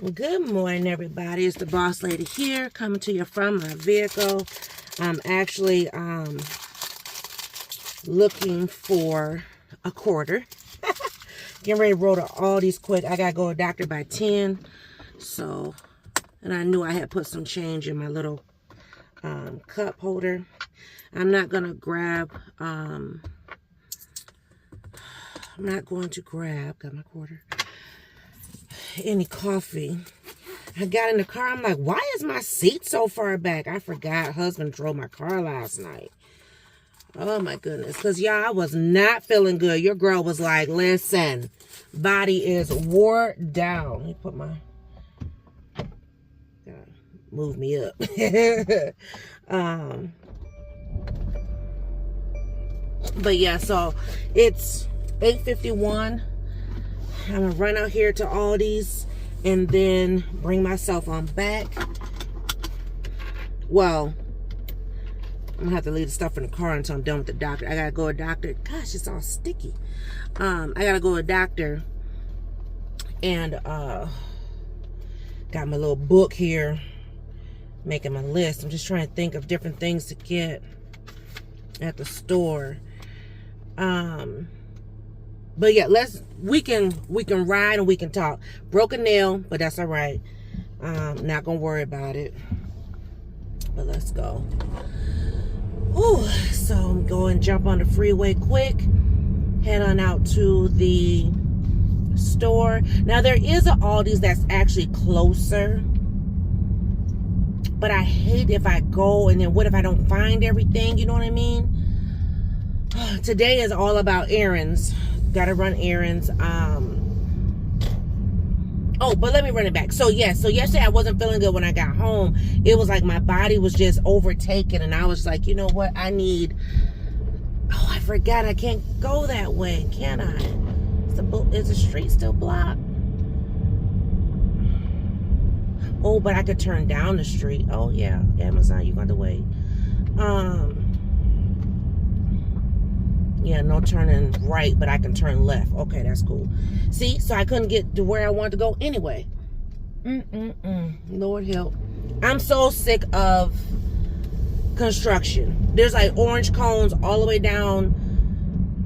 Good morning, everybody. It's the boss lady here, coming to you from my vehicle. I'm actually looking for a quarter. Getting ready to roll to Aldi's quick. I gotta go to the doctor by 10. So, and I knew I had put some change in my little cup holder. I'm not gonna grab. I'm not going to grab. Got my quarter. Any coffee. I got in the car. I'm like, why is my seat so far back? I forgot. Husband drove my car last night. Oh my goodness. Because y'all, I was not feeling good. Your girl was like, listen, body is wore down. Let me put my, gotta move me up. But yeah, so it's 8:51. I'm gonna run out here to Aldi's and then bring my cell phone back. Well, I'm gonna have to leave the stuff in the car until I'm done with the doctor. I gotta go to the doctor. Gosh, it's all sticky. I gotta go to the doctor and got my little book here, making my list. I'm just trying to think of different things to get at the store. But yeah, we can ride and we can talk. Broke a nail, but that's all right. Not gonna worry about it. But let's go. Ooh, so I'm going to jump on the freeway quick. Head on out to the store. Now there is an Aldi's that's actually closer. But I hate if I go and then what if I don't find everything? You know what I mean? Today is all about errands. Gotta run errands. Oh, but let me run it back. So yes, so yesterday I wasn't feeling good when I got home. It was like my body was just overtaken, and I was like, you know what? I forgot I can't go that way, can I? Is the street still blocked? Oh, but I could turn down the street. Oh yeah, Amazon, you got to wait. Yeah, no turning right, but I can turn left. Okay, that's cool. See, so I couldn't get to where I wanted to go anyway. Lord help. I'm so sick of construction. There's like orange cones all the way down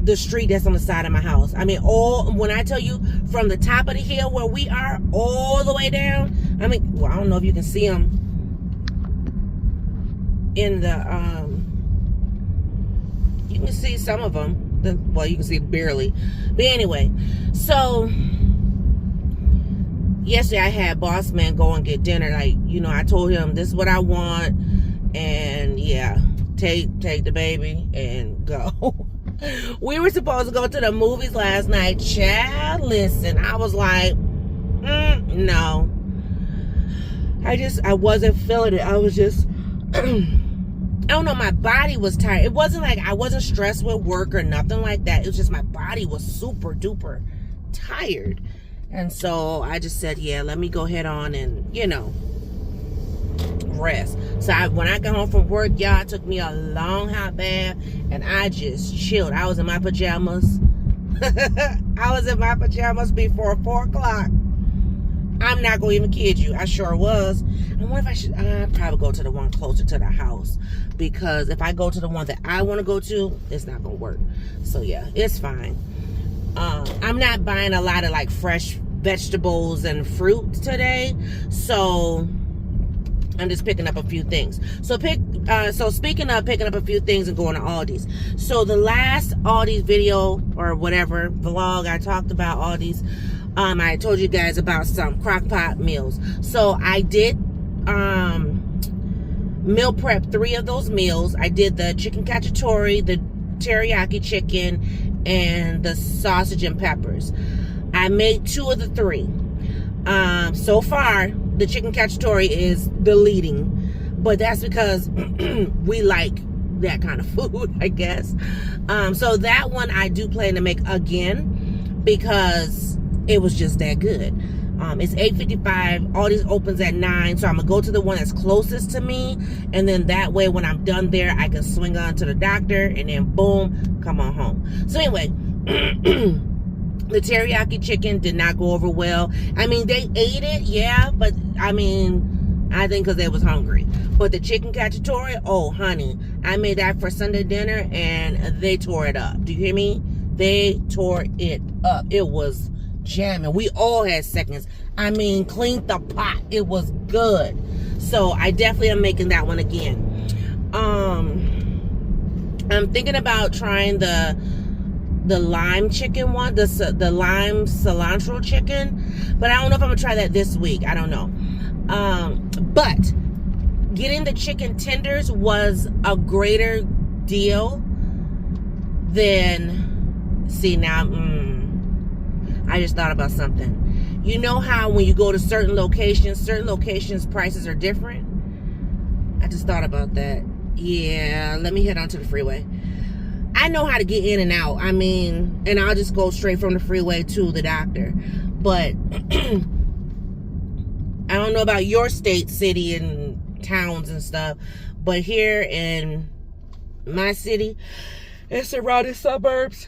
the street that's on the side of my house. I mean, when I tell you from the top of the hill where we are all the way down, I mean, well, I don't know if you can see them in the, you can see some of them. Well, you can see barely. But anyway, so yesterday I had boss man go and get dinner. Like, you know, I told him this is what I want. And yeah, take the baby and go. We were supposed to go to the movies last night. Child, listen, I was like, no. I wasn't feeling it. I was just... I don't know, my body was tired. It wasn't like I wasn't stressed with work or nothing like that. It was just my body was super duper tired. And so I just said, yeah, let me go head on and, you know, rest. So when I got home from work, y'all, it took me a long hot bath and I just chilled. I was in my pajamas. I was in my pajamas before 4 o'clock. I'm not going to even kid you. I sure was. I wonder if I'd probably go to the one closer to the house. Because if I go to the one that I want to go to, it's not going to work. So yeah, it's fine. I'm not buying a lot of like fresh vegetables and fruit today. So I'm just picking up a few things. So speaking of picking up a few things and going to Aldi's. So the last Aldi's video or whatever vlog, I talked about Aldi's. I told you guys about some crock pot meals. So I did meal prep 3 of those meals. I did the chicken cacciatore, the teriyaki chicken, and the sausage and peppers. I made 2 of the 3. So far, the chicken cacciatore is the leading, but that's because we like that kind of food, I guess. So that one I do plan to make again because it was just that good. It's 8:55. Aldi's opens at 9, so I'm gonna go to the one that's closest to me, and then that way when I'm done there I can swing on to the doctor and then boom, come on home. So anyway, The teriyaki chicken did not go over well. I mean, they ate it, yeah, but I mean, I think because they was hungry. But the chicken cacciatore, oh, honey, I made that for Sunday dinner, and they tore it up. Do you hear me? They tore it up. It was jamming. We all had seconds. I mean, cleaned the pot. It was good. So I definitely am making that one again. I'm thinking about trying the lime chicken one, the lime cilantro chicken, but I don't know if I'm gonna try that this week. I don't know. But getting the chicken tenders was a greater deal than, see now, I just thought about something. You know how when you go to certain locations prices are different? I just thought about that. Yeah, let me head onto the freeway. I know how to get in and out. I mean, and I'll just go straight from the freeway to the doctor. But I don't know about your state, city, and towns and stuff. But here in my city and surrounding suburbs,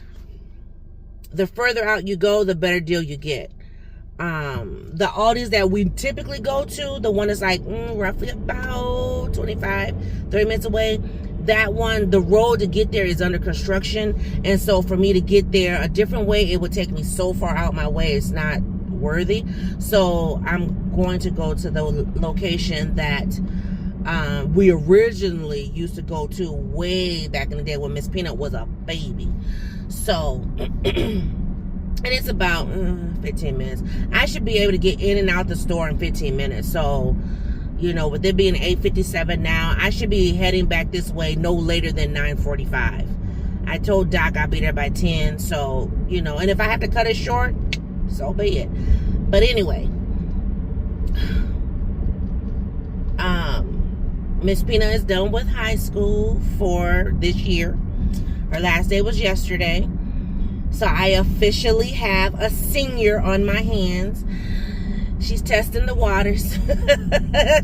the further out you go, the better deal you get. The Aldis that we typically go to, the one that's like roughly about 25, 30 minutes away, that one, the road to get there is under construction, and so for me to get there a different way, it would take me so far out my way, it's not worthy. So I'm going to go to the location that we originally used to go to way back in the day when Miss Peanut was a baby. So and it's about 15 minutes. I should be able to get in and out the store in 15 minutes. So, you know, with it being 8:57 now, I should be heading back this way no later than 9:45. I told Doc I'll be there by 10. So, you know, and if I have to cut it short, so be it. But anyway, Miss Peanut is done with high school for this year. Her last day was yesterday. So I officially have a senior on my hands. She's testing the waters.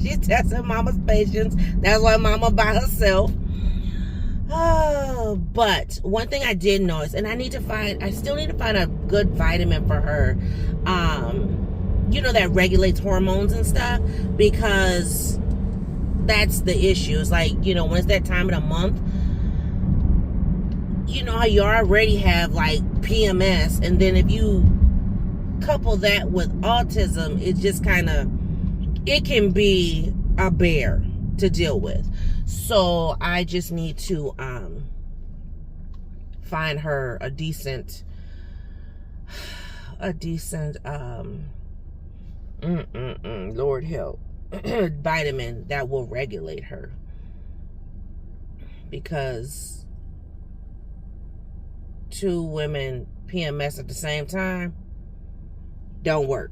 She's testing Mama's patience. That's why Mama by herself. Oh, but one thing I did notice, and I still need to find a good vitamin for her. You know, that regulates hormones and stuff, because that's the issue. It's like, you know, when it's that time of the month, you know how you already have like PMS, and then if you couple that with autism, it just kind of, it can be a bear to deal with. So I just need to find her a decent Lord help, vitamin that will regulate her, because two women PMS at the same time don't work.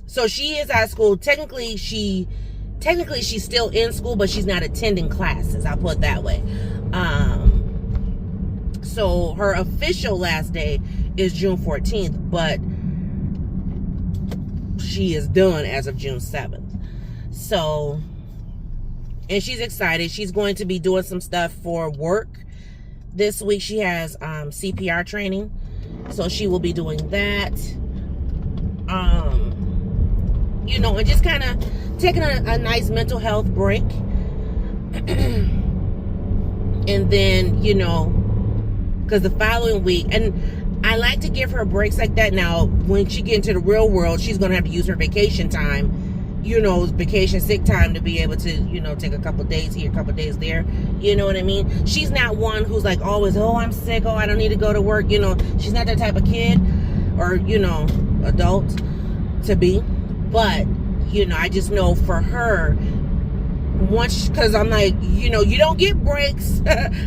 So she is out of school. Technically she's still in school, but she's not attending classes, I'll put it that way. So her official last day is June 14th, but she is done as of June 7th. So, and she's excited. She's going to be doing some stuff for work this week. She has CPR training, so she will be doing that. You know, and just kind of taking a nice mental health break. And then, you know, because the following week, and I like to give her breaks like that. Now, when she gets into the real world, she's going to have to use her vacation time, you know, vacation sick time, to be able to, you know, take a couple days here, a couple days there. You know what I mean? She's not one who's like always, oh, I'm sick, oh, I don't need to go to work. You know, she's not that type of kid or, you know, adult to be. But, you know, I just know for her, once, because I'm like, you know, you don't get breaks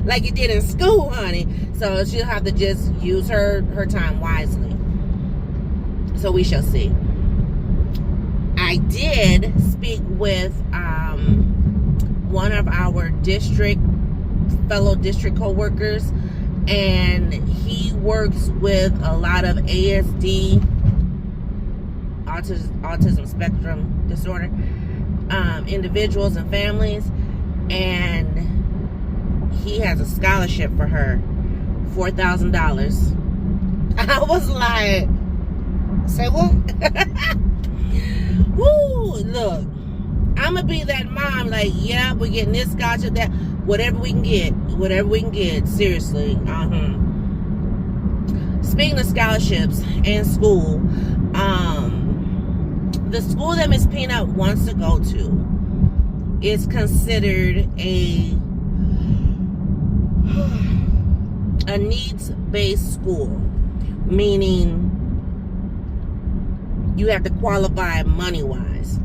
like you did in school, honey. So she'll have to just use her time wisely. So we shall see. I did speak with one of our fellow district co-workers, and he works with a lot of ASD, autism spectrum disorder, individuals and families, and he has a scholarship for her, $4,000 I was like, say what? Woo, look, I'm gonna be that mom, like, yeah, we're getting this scholarship, that, whatever we can get, seriously. Speaking of scholarships and school, the school that Miss Peanut wants to go to is considered a needs-based school, meaning you have to qualify money-wise.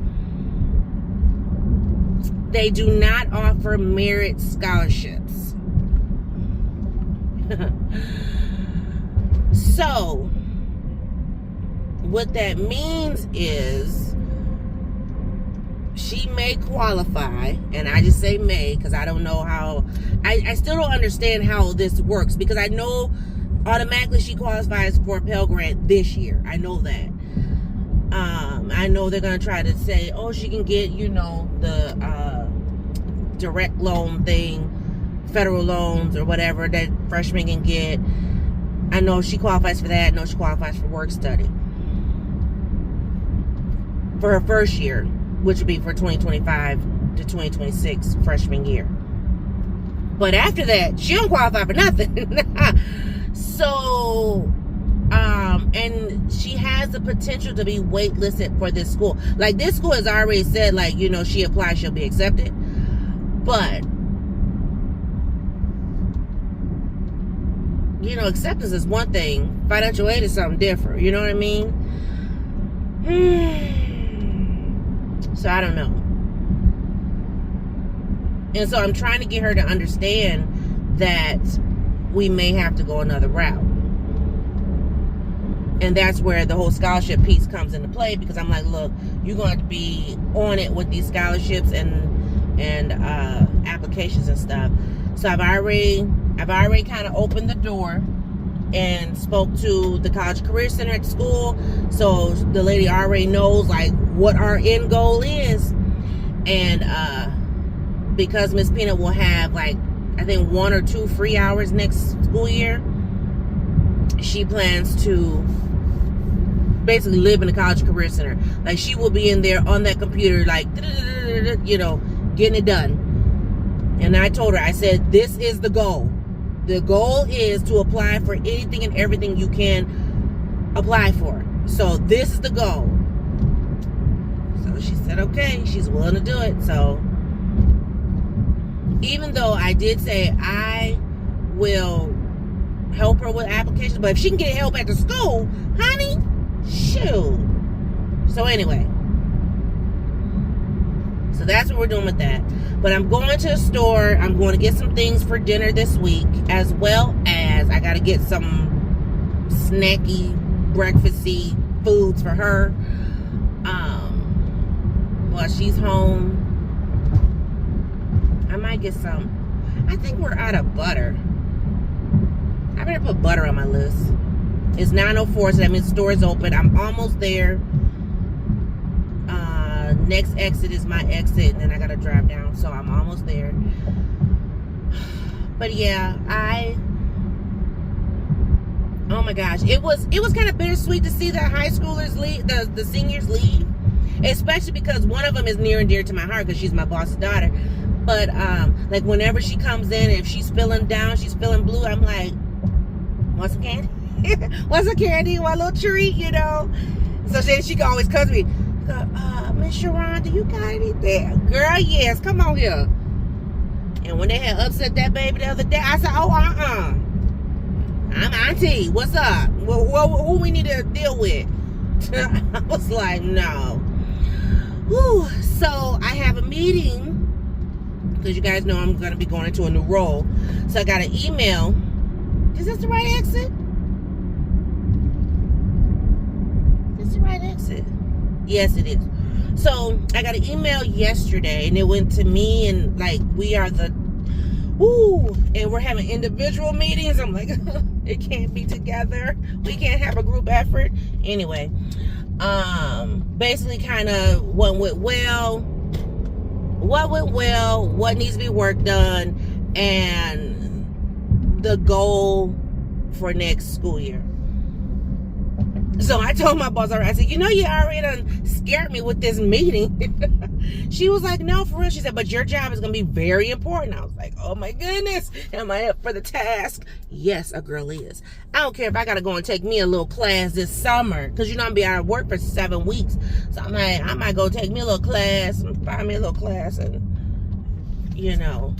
They do not offer merit scholarships. So, what that means is she may qualify, and I just say may because I don't know how, I still don't understand how this works, because I know automatically she qualifies for a Pell Grant this year. I know that. I know they're going to try to say, oh, she can get, the direct loan thing, federal loans or whatever that freshmen can get. I know she qualifies for that. I know she qualifies for work study for her first year, which would be for 2025 to 2026 freshman year. But after that, she don't qualify for nothing. So, and she has the potential to be waitlisted for this school. Like, this school has already said, like, she applies, she'll be accepted. But, acceptance is one thing. Financial aid is something different. You know what I mean? So, I don't know. And so I'm trying to get her to understand that we may have to go another route. And that's where the whole scholarship piece comes into play, because I'm like, look, you're going to be on it with these scholarships and applications and stuff. So I've already kind of opened the door and spoke to the College Career Center at school. So the lady already knows, like, what our end goal is. And because Miss Peanut will have, like, I think 1 or 2 free hours next school year, she plans to basically live in the College Career Center. Like, she will be in there on that computer, like, getting it done. And I told her, I said, this is the goal. The goal is to apply for anything and everything you can apply for. So this is the goal. So she said, okay, she's willing to do it. So even though I did say I will help her with applications, but if she can get help at the school, honey, shoot. So anyway, so that's what we're doing with that. But I'm going to the store. I'm going to get some things for dinner this week, as well as I got to get some snacky, breakfasty foods for her while she's home. I might get some. I think we're out of butter. I better put butter on my list. It's 9:04, so that means the store is open. I'm almost there. Next exit is my exit, and then I gotta drive down, so I'm almost there. But yeah, oh my gosh, it was kind of bittersweet to see the high schoolers leave, the seniors leave, especially because one of them is near and dear to my heart because she's my boss's daughter. But like, whenever she comes in, if she's feeling down, she's feeling blue, I'm like, want some candy? Want some candy? Want a little treat, So then she can always come to me, Miss Sharon, do you got anything? Girl, yes, come on here. And when they had upset that baby the other day, I said, oh, I'm auntie. What's up? Who we need to deal with? I was like, no. Whew. So I have a meeting, because you guys know I'm going to be going into a new role. So I got an email. Is this the right exit? Is this the right exit? Yes, it is. So I got an email yesterday, and it went to me, and like, we are the, and we're having individual meetings. I'm like, it can't be together. We can't have a group effort. Anyway, basically kind of what went well, what needs to be worked on, and the goal for next school year. So I told my boss, I said, you know, you already done scared me with this meeting. She was like, no, for real. She said, but your job is going to be very important. I was like, oh my goodness. Am I up for the task? Yes, a girl is. I don't care if I got to go and take me a little class this summer. Because, you know, I'm going to be out of work for 7 weeks. So I'm like, I might go take me a little class and find me a little class. And, you know,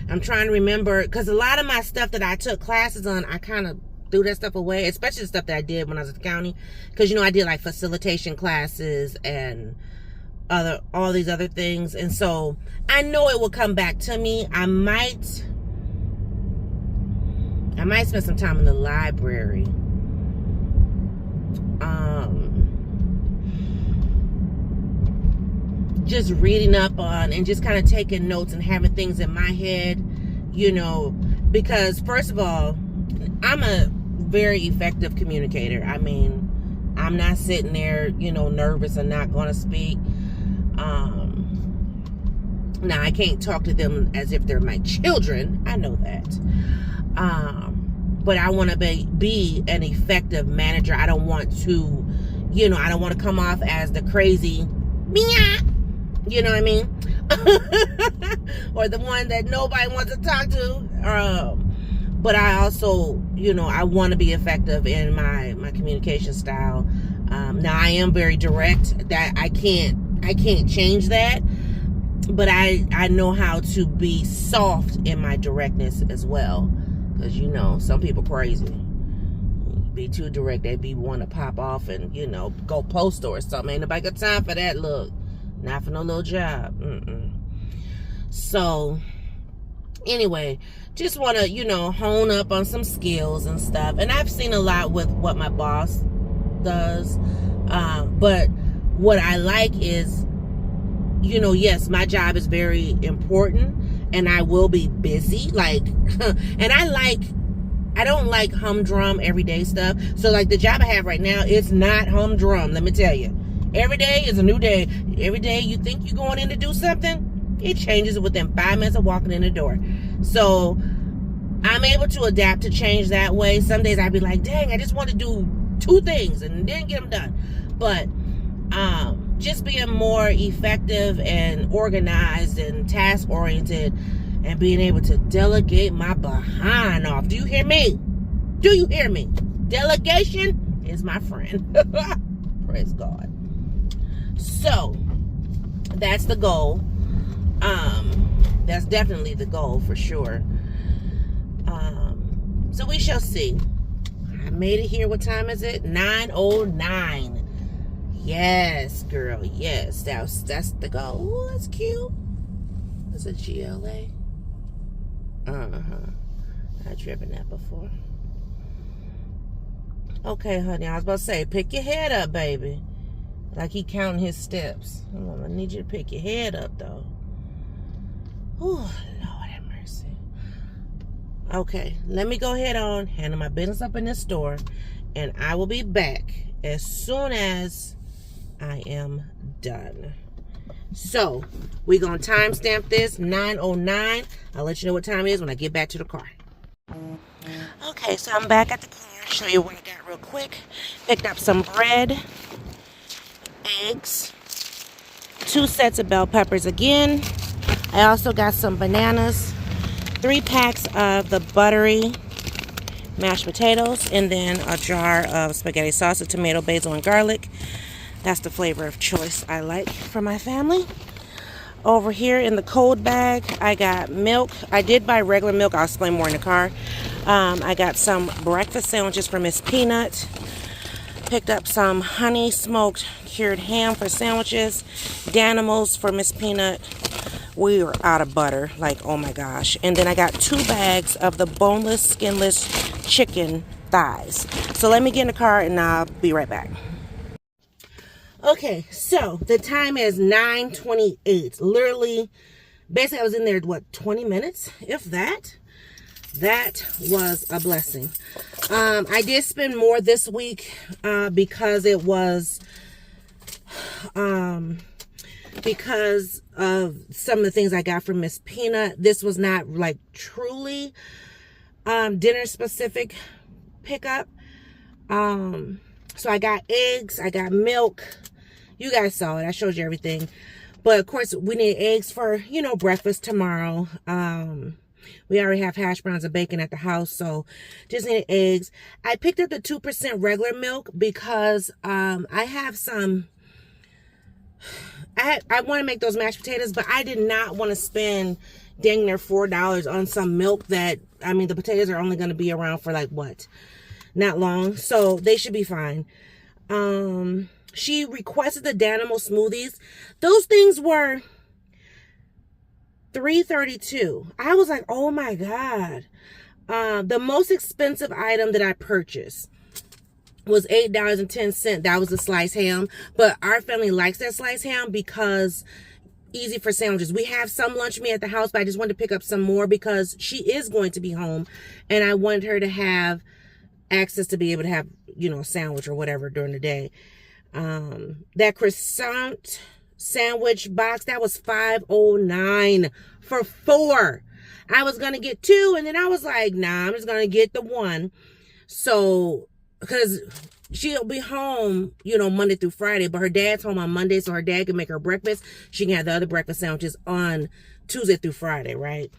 I'm trying to remember. Because a lot of my stuff that I took classes on, I kind of threw that stuff away, especially the stuff that I did when I was at the county, because you know I did like facilitation classes and all these other things, and so I know it will come back to me. I might spend some time in the library, just reading up on and just kind of taking notes and having things in my head, you know, because first of all, I'm a very effective communicator. I mean, I'm not sitting there, you know, nervous and not going to speak. Now, I can't talk to them as if they're my children. I know that. But I want to be an effective manager. I don't want to, you know, I don't want to come off as the crazy, you know what I mean? Or the one that nobody wants to talk to. But I also, you know, I want to be effective in my communication style. Now I am very direct. That I can't change that. But I know how to be soft in my directness as well. Because, you know, some people crazy. Be too direct, they be want to pop off and, you know, go postal or something. Ain't nobody got time for that. Look, not for no little job. So anyway, just want to, you know, hone up on some skills and stuff. And I've seen a lot with what my boss does. But what I like is, you know, yes, my job is very important and I will be busy. Like, and I don't like humdrum everyday stuff. So like the job I have right now, it's not humdrum. Let me tell you, every day is a new day. Every day you think you're going in to do something, it changes within 5 minutes of walking in the door. So I'm able to adapt to change that way. Some days I'd be like, dang, I just want to do 2 things and then get them done. But just being more effective and organized and task oriented and being able to delegate my behind off. Do you hear me? Do you hear me? Delegation is my friend. Praise God. So that's the goal. That's definitely the goal for sure. So we shall see. I made it here. What time is it? 9:09. Yes, girl. Yes, that's the goal. Ooh, that's cute. That's a GLA. I've driven that before. Okay, honey. I was about to say, pick your head up, baby. Like he counting his steps. I need you to pick your head up, though. Oh, Lord have mercy. Okay, let me go ahead on, handle my business up in this store, and I will be back as soon as I am done. So, we're going to timestamp this, 9:09. I'll let you know what time it is when I get back to the car. Okay, so I'm back at the car. Show you what I got real quick. Picked up some bread, eggs, 2 sets of bell peppers again. I also got some bananas, 3 packs of the buttery mashed potatoes, and then a jar of spaghetti sauce with tomato, basil, and garlic. That's the flavor of choice I like for my family. Over here in the cold bag, I got milk. I did buy regular milk. I'll explain more in the car. I got some breakfast sandwiches for Miss Peanut. Picked up some honey smoked cured ham for sandwiches. Danimals for Miss Peanut. We were out of butter. Like, oh my gosh. And then I got 2 bags of the boneless, skinless chicken thighs. So let me get in the car and I'll be right back. Okay, so the time is 9:28. Literally, basically I was in there, 20 minutes? If that. That was a blessing. I did spend more this week because it was, because of some of the things I got from Miss Peanut. This was not like truly dinner specific pickup. So I got eggs, I got milk. You guys saw it. I showed you everything. But of course, we need eggs for, you know, breakfast tomorrow. We already have hash browns and bacon at the house, so just need eggs. I picked up the 2% regular milk because I have some. I want to make those mashed potatoes, but I did not want to spend dang near $4 on some milk that, I mean, the potatoes are only going to be around for like what? Not long, so they should be fine. She requested the Danimo smoothies. Those things were $3.32. I was like, oh my God. The most expensive item that I purchased was $8.10. That was a sliced ham. But our family likes that sliced ham because easy for sandwiches. We have some lunch meat at the house, but I just wanted to pick up some more because she is going to be home. And I wanted her to have access to be able to have, you know, a sandwich or whatever during the day. That croissant sandwich box, that was $5.09 for 4. I was gonna get 2, and then I was like, nah, I'm just gonna get the 1. So, because she'll be home, you know, Monday through Friday, but her dad's home on Monday, so her dad can make her breakfast. She can have the other breakfast sandwiches on Tuesday through Friday, right?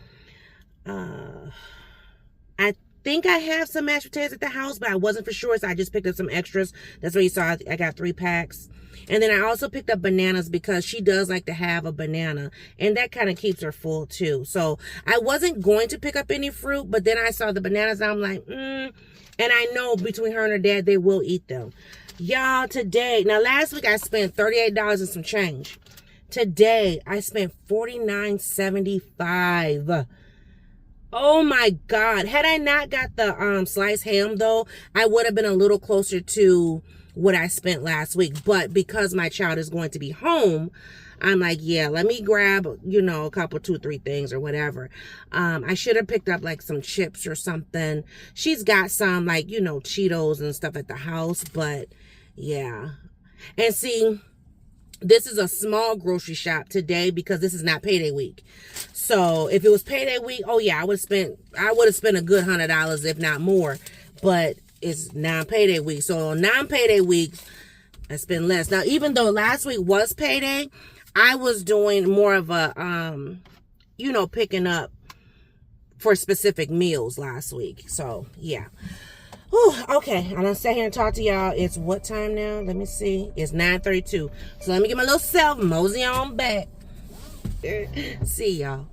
I think I have some mashed potatoes at the house, but I wasn't for sure, so I just picked up some extras. That's what you saw. I got 3 packs. And then I also picked up bananas because she does like to have a banana, and that kind of keeps her full too. So I wasn't going to pick up any fruit, but then I saw the bananas, and I'm like, and I know between her and her dad, they will eat them. Y'all, today, now last week I spent $38 and some change. Today I spent $49.75. Oh my God. Had I not got the sliced ham though, I would have been a little closer to what I spent last week. But because my child is going to be home, I'm like, yeah, let me grab, you know, a couple, 2, 3 things or whatever. I should have picked up like some chips or something. She's got some like, you know, Cheetos and stuff at the house, but yeah. And see, this is a small grocery shop today because this is not payday week. So if it was payday week, oh yeah, I would have spent a good $100, if not more. But it's non-payday week. So on non-payday weeks, I spend less. Now, even though last week was payday, I was doing more of a, you know, picking up for specific meals last week. So yeah. Whew, okay, I'm gonna sit here and talk to y'all. It's what time now? Let me see. It's 9:32. So let me get my little self mosey on back. See y'all.